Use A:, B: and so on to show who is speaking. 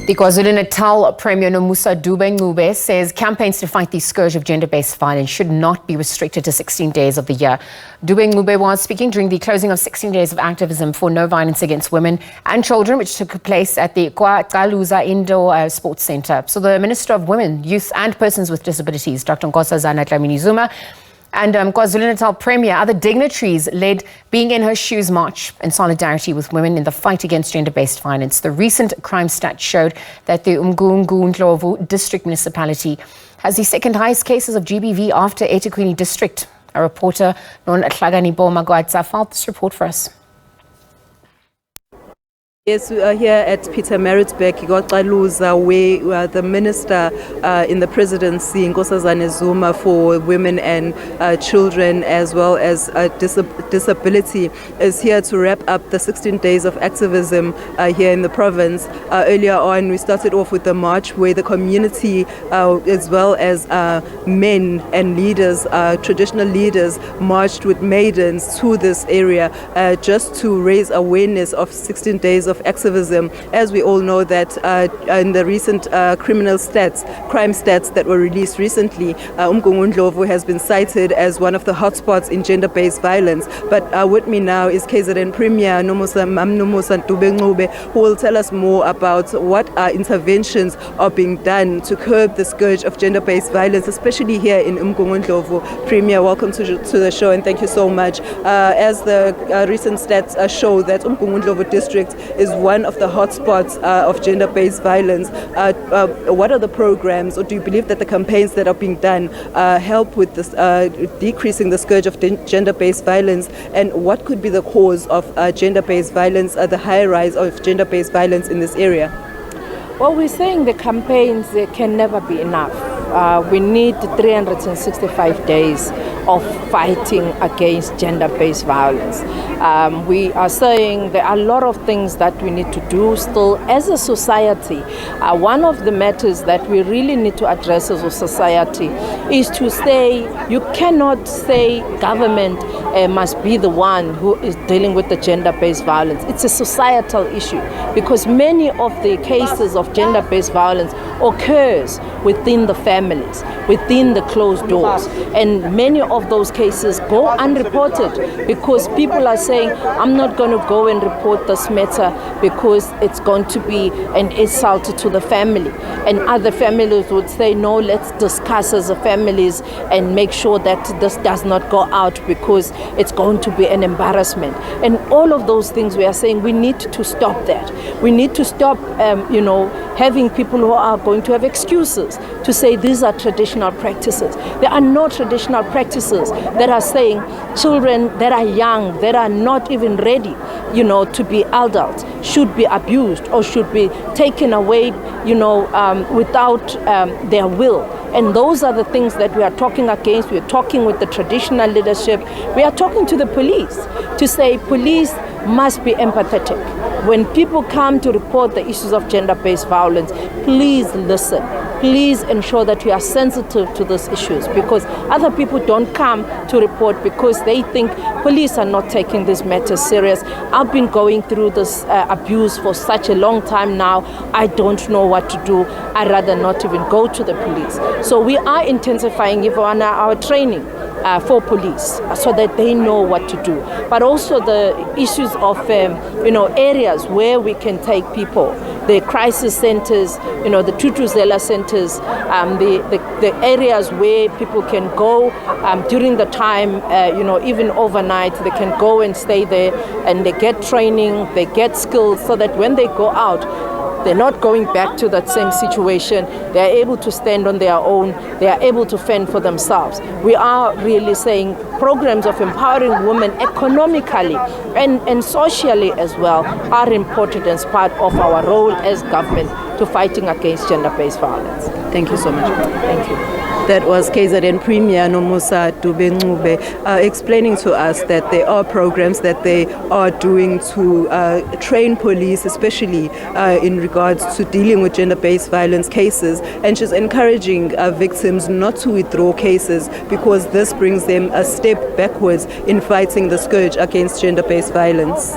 A: The KwaZulu-Natal Premier Nomusa Dube Ncube says campaigns to fight the scourge of gender-based violence should not be restricted to 16 days of the year. Dube Ncube was speaking during the closing of 16 Days of Activism for No Violence Against Women and Children, which took place at the KwaCaluza Indoor Sports Centre. So the Minister of Women, Youth and Persons with Disabilities, Dr. Nomusa and KwaZulu-Natal Premier, other dignitaries led Being in Her Shoes march in solidarity with women in the fight against gender-based violence. The recent crime stats showed that the Ndlovu district municipality has the second highest cases of GBV after eThekwini district. Our reporter, Non-Hlagani-Bo Magwadza, filed this report for us.
B: Yes, we are here at Pietermaritzburg, KwaCaluza, where the Minister in the Presidency, Nkosazana Zuma, for Women and Children as well as Disability, is here to wrap up the 16 Days of Activism here in the province. Earlier on, we started off with the march where the community as well as men and leaders, traditional leaders, marched with maidens to this area just to raise awareness of 16 Days of Activism. As we all know that in the recent crime stats that were released recently, Ndlovu has been cited as one of the hotspots in gender-based violence. But with me now is KZN Premier Nomusa Dube Ncube, who will tell us more about what interventions are being done to curb the scourge of gender-based violence, especially here in Ndlovu. Premier, welcome to the show and thank you so much. As the recent stats show that Ndlovu district is one of the hotspots of gender-based violence. What are the programs, or do you believe that the campaigns that are being done help with this, decreasing the scourge of gender-based violence? And what could be the cause of gender-based violence, the high rise of gender-based violence in this area?
C: Well, we're saying the campaigns can never be enough. We need 365 days of fighting against gender-based violence. We are saying there are a lot of things that we need to do still as a society. One of the matters that we really need to address as a society is to say, you cannot say government must be the one who is dealing with the gender-based violence. It's a societal issue because many of the cases of gender-based violence occurs within the families, within the closed doors, and many of those cases go unreported because people are saying, I'm not going to go and report this matter because it's going to be an insult to the family. And other families would say, no, let's discuss as a families and make sure that this does not go out because it's going to be an embarrassment. And all of those things we are saying, we need to stop that. We need to stop, having people who are going to have excuses to say these are traditional practices. There are no traditional practices that are saying children that are young, that are not even ready, to be adults, should be abused or should be taken away, without their will. And those are the things that we are talking against. We are talking with the traditional leadership. We are talking to the police to say police must be empathetic. When people come to report the issues of gender-based violence, please listen. Please ensure that we are sensitive to these issues because other people don't come to report because they think police are not taking this matter serious. I've been going through this abuse for such a long time now. I don't know what to do. I'd rather not even go to the police. So we are intensifying even our training for police so that they know what to do. But also the issues of, areas where we can take people, the crisis centers, the Tutuzela centers, the areas where people can go during the time, even overnight, they can go and stay there and they get training, they get skills so that when they go out, they're not going back to that same situation. They are able to stand on their own. They are able to fend for themselves. We are really saying programs of empowering women economically and socially as well are important as part of our role as government to fighting against gender-based violence.
B: Thank you so much.
C: Thank you.
B: That was KZN Premier Nomusa Dube Ncube explaining to us that there are programs that they are doing to train police, especially in regards to dealing with gender-based violence cases. And she's encouraging victims not to withdraw cases because this brings them a step backwards in fighting the scourge against gender-based violence.